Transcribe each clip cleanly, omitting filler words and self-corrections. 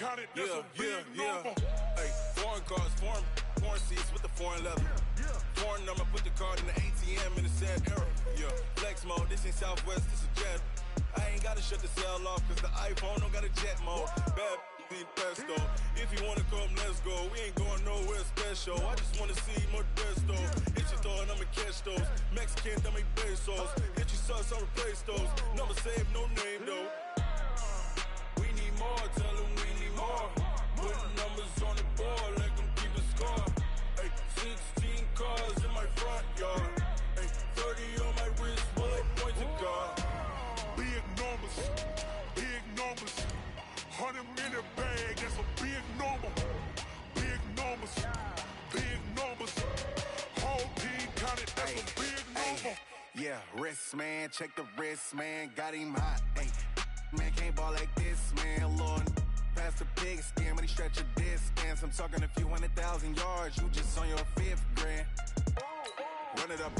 Hey, foreign cars, foreign seats with the foreign leather. Foreign number, put the card in the ATM in the sad era. Yeah, flex mode, this ain't Southwest, this is Jet. I ain't gotta shut the cell off, cause the iPhone don't got a jet mode. Bad be pesto. If you wanna come, let's go. We ain't going nowhere special. I just wanna see Modesto. Hit your thought, I'ma catch those. Mexican, that make pesos. Hit your sus, I'll replace those. Number saved, no name though. We need more, tell them we need more. Putting numbers on the board, let them keep the score. Ay, 16 cars in my front yard. Ay, 30 on my wrist, bullet point to God. Big numbers, 100 minute bag, that's a big number. Big numbers, whole team counted, that's a big number. Yeah, wrist man, check the wrist man, got him hot. Ay, man can't ball like this, man, Lord. Past the pig skin, when he stretch a distance. I'm talking a few 100,000 yards, you just on your 5th grand. Run it up,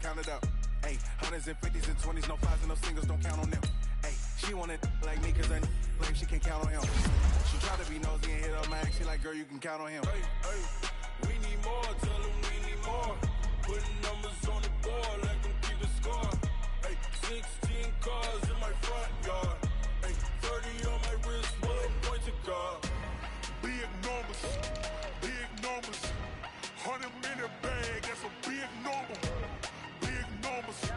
count it up. Ay, hundreds and 50s and 20s, no 5s and no singles, don't count on them. Ay, she want it like me, cause I claim she can't count on him. She try to be nosy and hit up my ex, she like, girl, you can count on him. Hey, we need more, tell them we need more. Putting numbers on the board, let them keep the score. Ay, 16 cars in my front yard. Ay, 30 on my wrist, bullet point to God. Big numbers, 100 minute bag, that's a big number. Big numbers,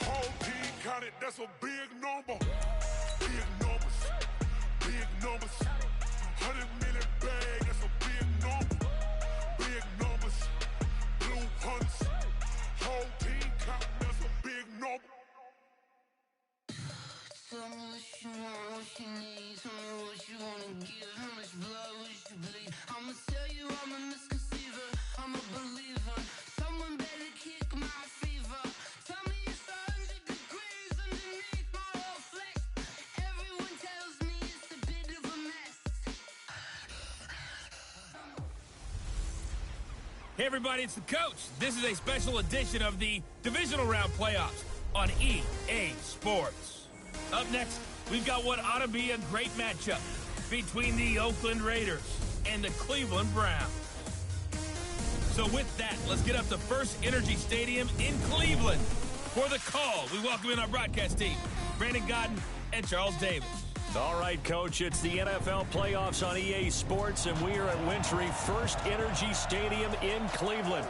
whole team counted, that's a big number. Big numbers, 100 minute bag, that's a big number. Big numbers, blue hunts, whole team counting, that's a big number. Tell me what you want, what you need. Tell me what you wanna give. How much blood would you bleed? I'ma tell you I'm a misconceiver. I'm a believer. Someone better kick my fever. Tell me it's 100 degrees underneath my whole flesh. Everyone tells me it's a bit of a mess. Hey everybody, it's the coach. This is a special edition of the Divisional Round Playoffs on EA Sports. Up next, we've got what ought to be a great matchup between the Oakland Raiders and the Cleveland Browns. So with that, let's get up to First Energy Stadium in Cleveland. For the call, we welcome in our broadcast team, Brandon Godden and Charles Davis. All right, Coach, it's the NFL playoffs on EA Sports, and we are at wintry First Energy Stadium in Cleveland.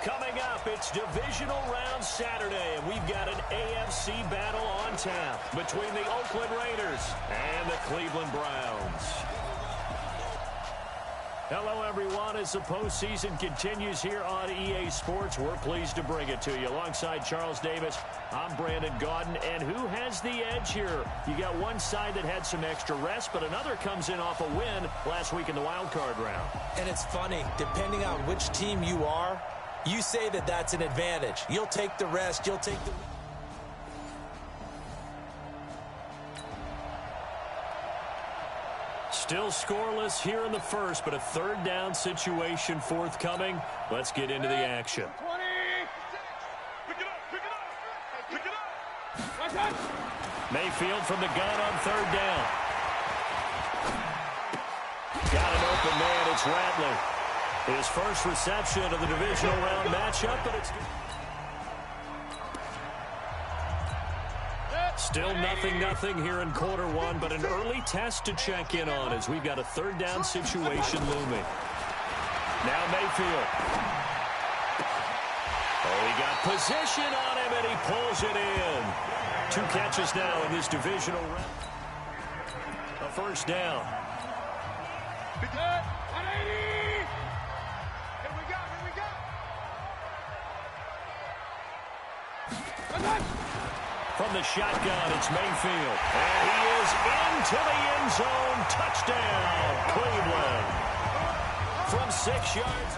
Coming up, it's Divisional Round Saturday, and we've got an AFC battle on tap between the Oakland Raiders and the Cleveland Browns. Hello, everyone. As the postseason continues here on EA Sports, we're pleased to bring it to you. Alongside Charles Davis, I'm Brandon Godden. And who has the edge here? You got one side that had some extra rest, but another comes in off a win last week in the wild card round. And it's funny, depending on which team you are, you say that that's an advantage. You'll take the rest. You'll take the... Still scoreless here in the first, but a third down situation forthcoming. Let's get into the action. 20. Pick it up. Mayfield from the gun on third down. Got an open man. It's Rattler. His first reception of the divisional round matchup, but it's still nothing here in quarter one, but an early test to check in on as we've got a third down situation looming. Now Mayfield. Oh, he got position on him, and he pulls it in. 2 catches now in this divisional round. A first down. From the shotgun, it's Mayfield. And he is into the end zone. Touchdown, Cleveland. From 6 yards.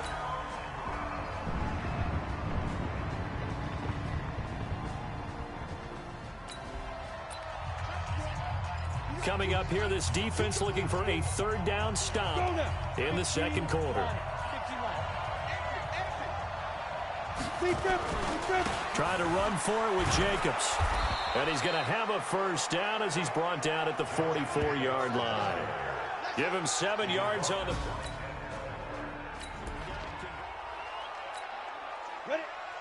Coming up here, this defense looking for a third down stop in the second quarter. Trying to run for it with Jacobs. And he's going to have a first down as he's brought down at the 44-yard line. Give him 7 yards on the...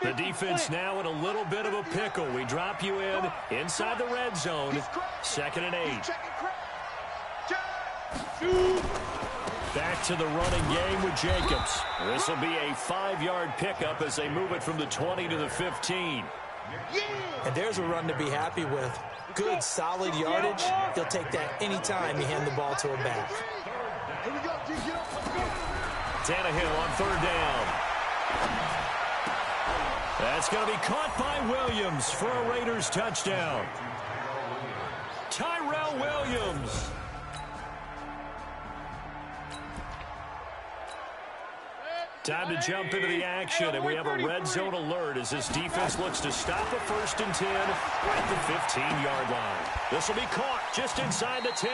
The defense now in a little bit of a pickle. We drop you inside the red zone. 2nd and 8. Back to the running game with Jacobs. This will be a 5-yard pickup as they move it from the 20 to the 15. And there's a run to be happy with. Good, solid yardage. He'll take that anytime you hand the ball to a back. Tannehill on 3rd down. That's going to be caught by Williams for a Raiders touchdown. Tyrell Williams. Time to jump into the action, and we have a red zone alert as this defense looks to stop a 1st and 10 at the 15-yard line. This will be caught just inside the 10.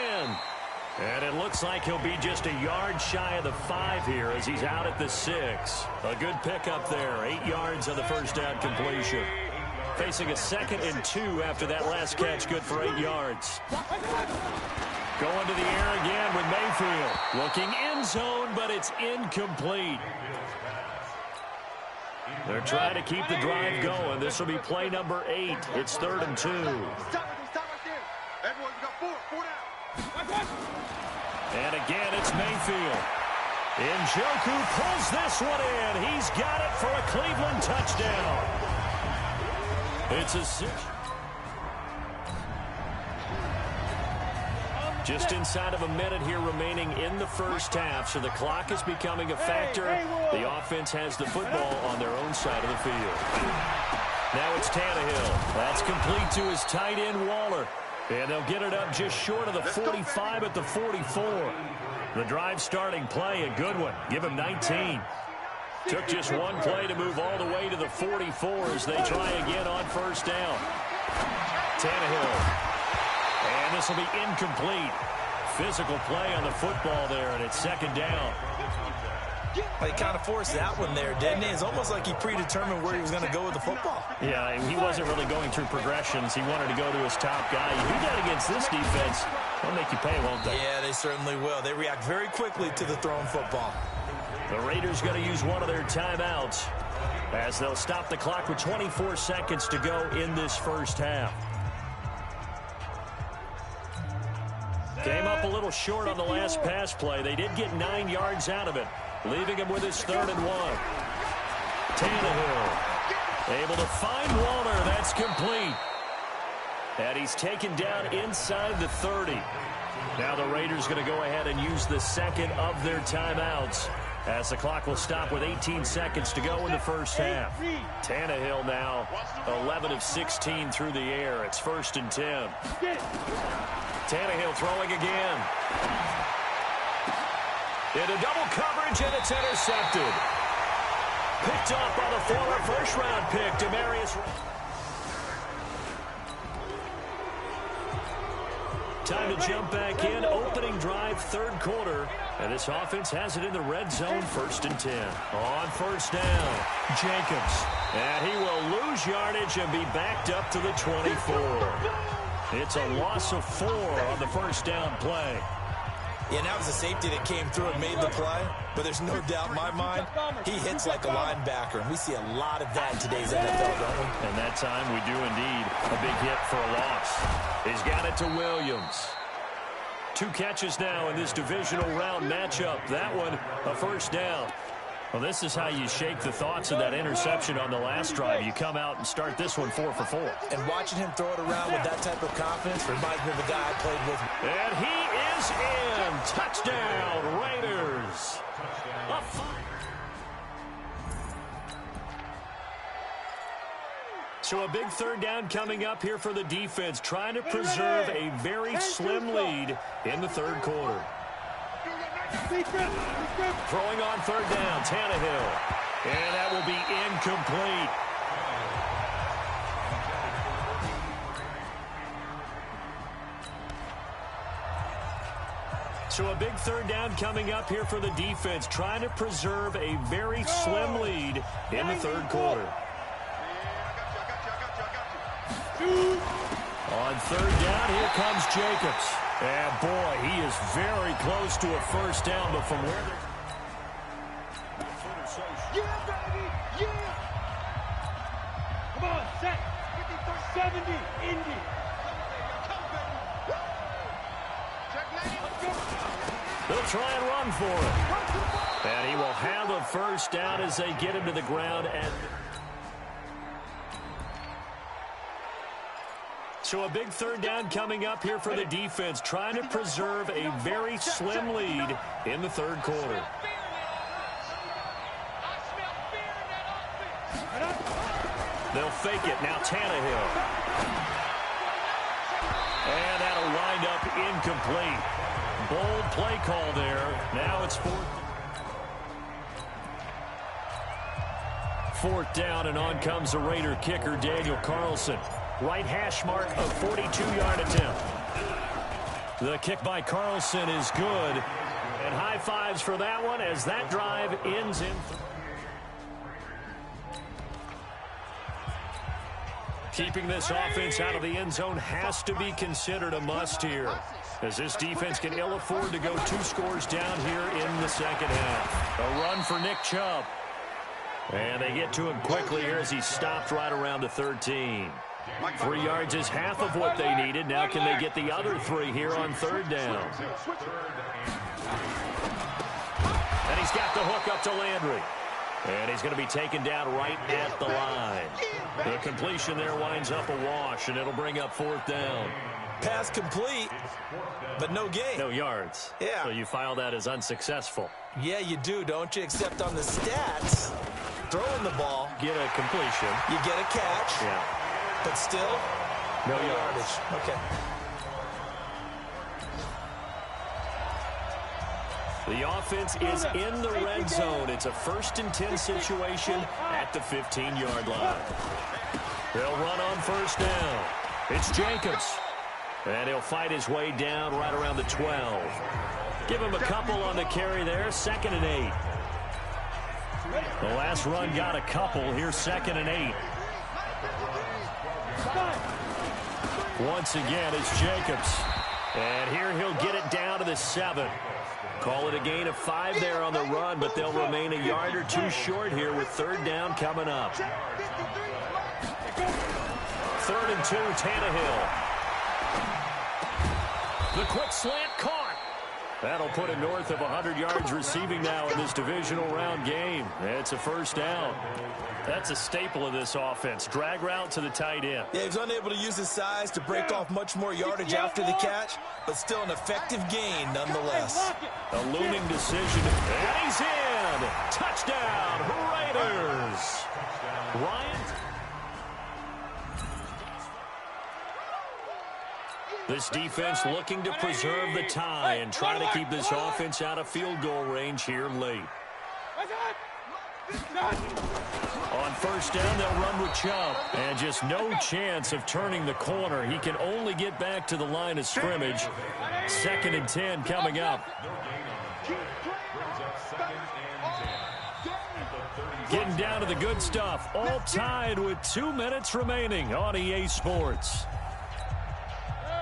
And it looks like he'll be just a yard shy of the 5 here as he's out at the 6. A good pickup there, 8 yards on the first down completion. Facing a 2nd and 2 after that last catch, good for 8 yards. Going to the air again with Mayfield. Looking end zone, but it's incomplete. They're trying to keep the drive going. This will be play number 8. It's 3rd and 2. And again, it's Mayfield. Njoku pulls this one in. He's got it for a Cleveland touchdown. It's a 6. Just inside of a minute here remaining in the first half, so the clock is becoming a factor. The offense has the football on their own side of the field. Now it's Tannehill. That's complete to his tight end, Waller. And they'll get it up just short of the 45 at the 44. The drive starting play, a good one. Give him 19. Took just one play to move all the way to the 44 as they try again on first down. Tannehill. And this will be incomplete. Physical play on the football there, and it's 2nd down. Well, he kind of forced that one there, didn't he? It's almost like he predetermined where he was going to go with the football. Yeah, he wasn't really going through progressions. He wanted to go to his top guy. You do that against this defense, they'll make you pay, won't they? Yeah, they certainly will. They react very quickly to the thrown football. The Raiders going to use one of their timeouts as they'll stop the clock with 24 seconds to go in this first half. Came up a little short on the last pass play. They did get 9 yards out of it, leaving him with his 3rd and 1. Tannehill able to find Waller. That's complete. And he's taken down inside the 30. Now the Raiders going to go ahead and use the 2nd of their timeouts as the clock will stop with 18 seconds to go in the first half. Tannehill now 11 of 16 through the air. It's 1st and 10. Tannehill throwing again. Into double coverage, and it's intercepted. Picked up by the former first-round pick, Demarius. Time to jump back in. Opening drive, 3rd quarter. And this offense has it in the red zone, 1st and 10. On first down, Jacobs. And he will lose yardage and be backed up to the 24. It's a loss of 4 on the first down play. Yeah, and that was a safety that came through and made the play. But there's no doubt in my mind, he hits like a linebacker. And we see a lot of that in today's NFL, don't we? And that time we do indeed. A big hit for a loss. He's got it to Williams. 2 catches now in this divisional round matchup. That one, a first down. Well, this is how you shake the thoughts of that interception on the last drive. You come out and start this one 4 for 4. And watching him throw it around with that type of confidence reminds me of a guy I played with. And he is in. Touchdown, Raiders. So a big 3rd down coming up here for the defense, trying to preserve a very slim lead in the 3rd quarter. Throwing on 3rd down, Tannehill. And that will be incomplete. So a big 3rd down coming up here for the defense, trying to preserve a very slim lead in the 3rd quarter. On third down, here comes Jacobs. And boy, he is very close to a first down, but from where they're... Yeah, baby! Yeah! Come on, set! 70, Indy! They'll try and run for it. And he will have a first down as they get him to the ground. And so a big third down coming up here for the defense, trying to preserve a very slim lead in the third quarter. They'll fake it. Now Tannehill. And that'll wind up incomplete. Bold play call there. Now it's fourth down, and on comes the Raider kicker, Daniel Carlson. Right hash mark of 42-yard attempt. The kick by Carlson is good. And high fives for that one as that drive ends in. Keeping this offense out of the end zone has to be considered a must here, as this defense can ill afford to go 2 scores down here in the second half. A run for Nick Chubb. And they get to him quickly here as he stopped right around the 13. 3 yards is half of what they needed. Now can they get the other 3 here on third down? And he's got the hook up to Landry. And he's going to be taken down right at the line. The completion there winds up a wash, and it'll bring up fourth down. Pass complete, but no gain. No yards. Yeah. So you file that as unsuccessful. Yeah, you do, don't you? Except on the stats, throwing the ball. Get a completion. You get a catch. Yeah. But still, no yardage. Okay. The offense is in the red zone. It's a 1st and 10 situation at the 15-yard line. They'll run on first down. It's Jacobs. And he'll fight his way down right around the 12. Give him a couple on the carry there. 2nd and 8. The last run got a couple. Here's 2nd and 8. Once again, it's Jacobs. And here he'll get it down to the 7. Call it a gain of 5 there on the run, but they'll remain a yard or 2 short here with third down coming up. 3rd and 2, Tannehill. The quick slant caught. That'll put him north of 100 yards receiving now in this divisional round game. It's a first down. That's a staple of this offense. Drag route to the tight end. Yeah, he's unable to use his size to break off much more yardage after the catch, but still an effective gain nonetheless. A looming decision. And he's in. Touchdown, Raiders. Ryan. This defense looking to preserve the tie and try to keep this offense out of field goal range here late. On first down, they'll run with Chubb. And just no chance of turning the corner. He can only get back to the line of scrimmage. 2nd and 10 coming up. Getting down to the good stuff. All tied with 2 minutes remaining on EA Sports.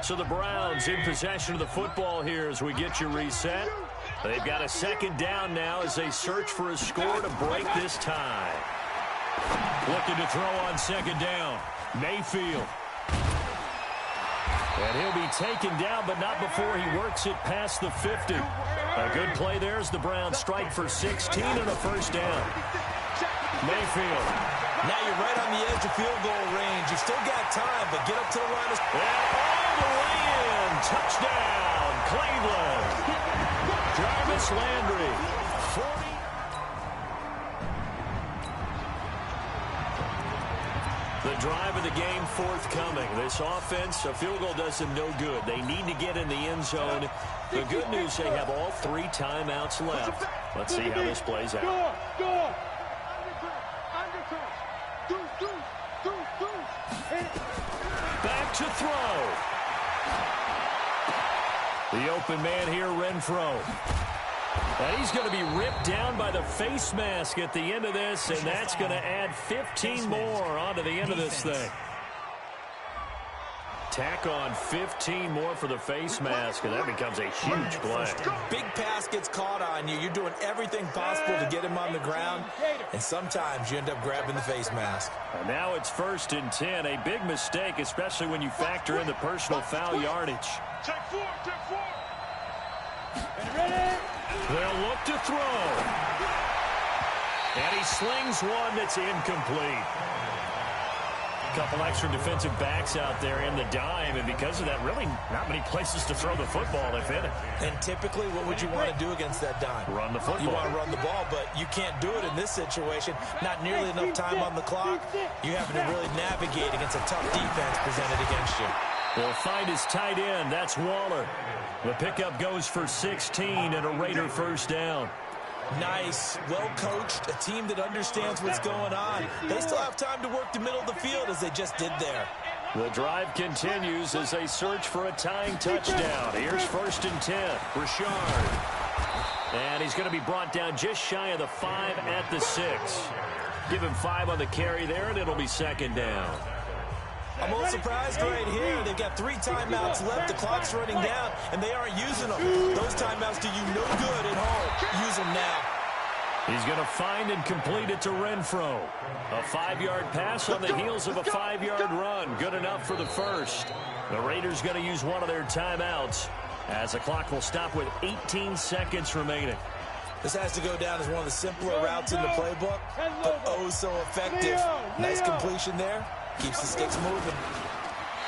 So the Browns in possession of the football here as we get you reset. They've got a 2nd down now as they search for a score to break this tie. Looking to throw on 2nd down. Mayfield. And he'll be taken down, but not before he works it past the 50. A good play there as the Browns strike for 16 and a first down. Mayfield. Now you're right on the edge of field goal range. You've still got time, but get up to the line of... And all the way in. Touchdown, Cleveland. Jarvis Landry. 40. The drive of the game forthcoming. This offense, a field goal does them no good. They need to get in the end zone. The good news, they have all 3 timeouts left. Let's see how this plays out. Back to throw. The open man here, Renfro. And he's going to be ripped down by the face mask at the end of this, and that's going to add 15 more onto the end of this thing. Tack on 15 more for the face mask, and that becomes a huge play. Big pass gets caught on you. You're doing everything possible to get him on the ground, and sometimes you end up grabbing the face mask. And now it's 1st and 10. A big mistake, especially when you factor in the personal foul yardage. Check four. They'll look to throw. And he slings one that's incomplete. A couple extra defensive backs out there in the dime, and because of that, really not many places to throw the football, if any. And typically, what would you want to do against that dime? Run the football. You want to run the ball, but you can't do it in this situation. Not nearly enough time on the clock. You having to really navigate against a tough defense presented against you. Will find his tight end. That's Waller. The pickup goes for 16 and a Raider first down. Nice, well-coached, a team that understands what's going on. They still have time to work the middle of the field as they just did there. The drive continues as they search for a tying touchdown. Here's 1st and 10. Richard. And he's going to be brought down just shy of the 5 at the 6. Give him 5 on the carry there, and it'll be 2nd down. I'm a little surprised right here. They've got 3 timeouts left. The clock's running down, and they aren't using them. Those timeouts do you no good at home. Use them now. He's going to find and complete it to Renfro. A 5-yard pass on the heels of a 5-yard run. Good enough for the first. The Raiders going to use one of their timeouts as the clock will stop with 18 seconds remaining. This has to go down as one of the simpler routes in the playbook, but oh so effective. Nice completion there. Keeps the sticks moving.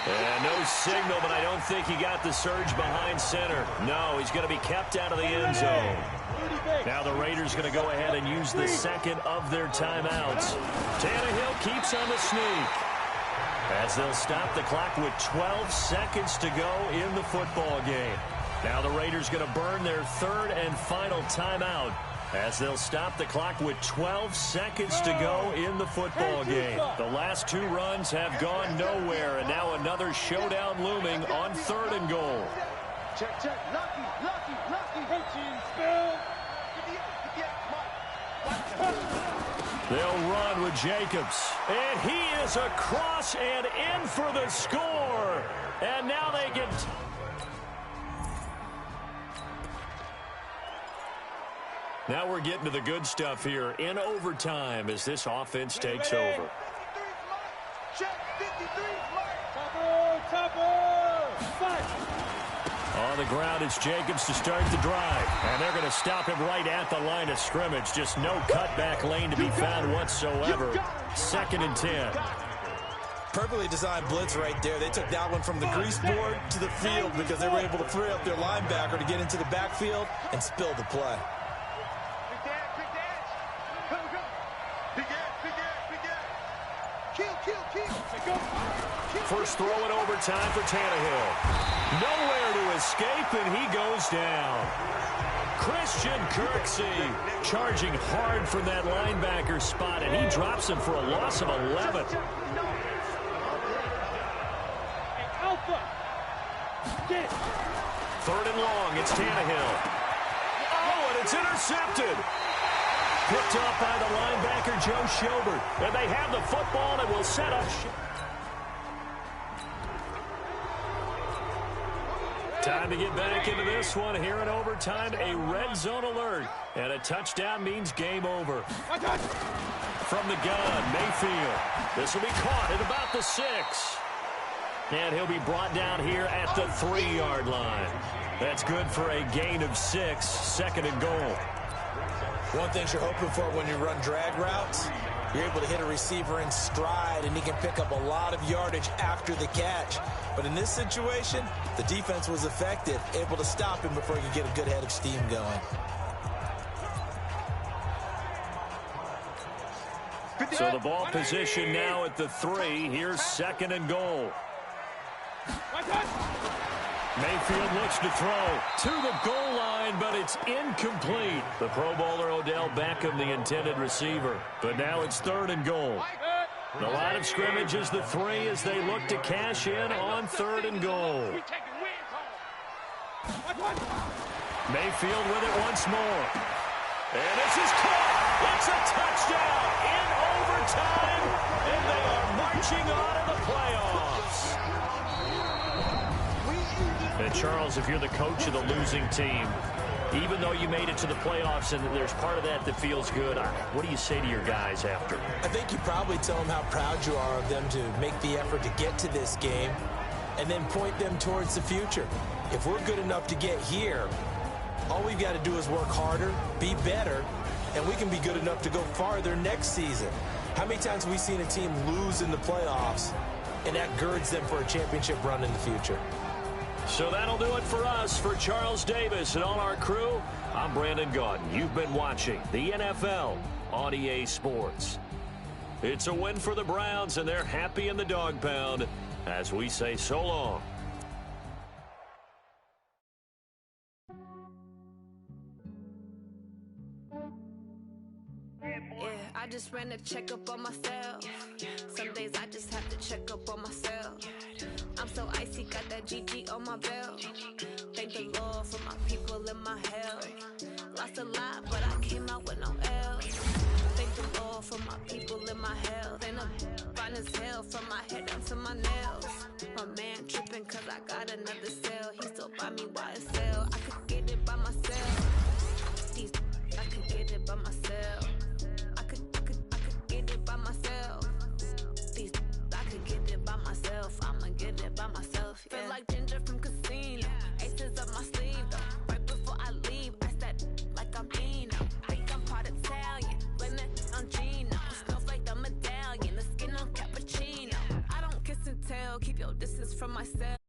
And no signal, but I don't think he got the surge behind center. No, he's going to be kept out of the end zone. Now the Raiders going to go ahead and use the second of their timeouts. Tannehill keeps on the sneak as they'll stop the clock with 12 seconds to go in the football game. Now the Raiders going to burn their 3rd and final timeout as they'll stop the clock with 12 seconds to go in the football game. The last 2 runs have gone nowhere, and now another showdown looming on 3rd and goal. Check. Lucky. They'll run with Jacobs, and he is across and in for the score. And now they get... Now we're getting to the good stuff here in overtime as this offense takes over. On the ground, it's Jacobs to start the drive. And they're going to stop him right at the line of scrimmage. Just no cutback lane to be found whatsoever. 2nd and 10. Perfectly designed blitz right there. They took that one from the grease board to the field because they were able to free up their linebacker to get into the backfield and spill the play. First throw in overtime for Tannehill. Nowhere to escape, and he goes down. Christian Kirksey charging hard from that linebacker spot, and he drops him for a loss of 11. Third and long, it's Tannehill. Oh, and it's intercepted. Picked up by the linebacker, Joe Schobert. And they have the football and will set up. Time to get back into this one here in overtime. A red zone alert. And a touchdown means game over. From the gun, Mayfield. This will be caught at about the 6. And he'll be brought down here at the 3-yard line. That's good for a gain of 6. 2nd and goal. One thing you're hoping for when you run drag routes, you're able to hit a receiver in stride, and he can pick up a lot of yardage after the catch. But in this situation, the defense was effective, able to stop him before he could get a good head of steam going. So the ball position now at the 3. Here's 2nd and goal. Mayfield looks to throw to the goal line, but it's incomplete. The Pro Bowler Odell Beckham, the intended receiver. But now it's 3rd and goal. The line of scrimmage is the 3 as they look to cash in on 3rd and goal. Mayfield with it once more. And this is caught. It's a touchdown in overtime, and they are marching on to the playoffs. And Charles, if you're the coach of the losing team, even though you made it to the playoffs and there's part of that that feels good, what do you say to your guys after? I think you probably tell them how proud you are of them to make the effort to get to this game and then point them towards the future. If we're good enough to get here, all we've got to do is work harder, be better, and we can be good enough to go farther next season. How many times have we seen a team lose in the playoffs, and that girds them for a championship run in the future? So that'll do it for us. For Charles Davis and all our crew, I'm Brandon Gaudin. You've been watching the NFL on EA Sports. It's a win for the Browns, and they're happy in the dog pound as we say so long. I just ran a checkup on myself. Some days I just have to check up on myself. I'm so icy, got that GG on my belt. Thank the Lord for my people and my health. Lost a lot, but I came out with no L's. Thank the Lord for my people and my health. And I'm fine as hell from my head down to my nails. My man tripping cause I got another cell. He still buy me YSL. I could get it by myself. These I could get it by myself. I could get it by myself. These I could get it by myself. I'ma get it by myself. Yeah. Feel like Ginger from Casino. Aces up my sleeve though. Right before I leave, I said like I'm Dino. Think I'm part Italian. Blame it on Gino. Snowflake the medallion. The skin on cappuccino. I don't kiss and tell. Keep your distance from myself.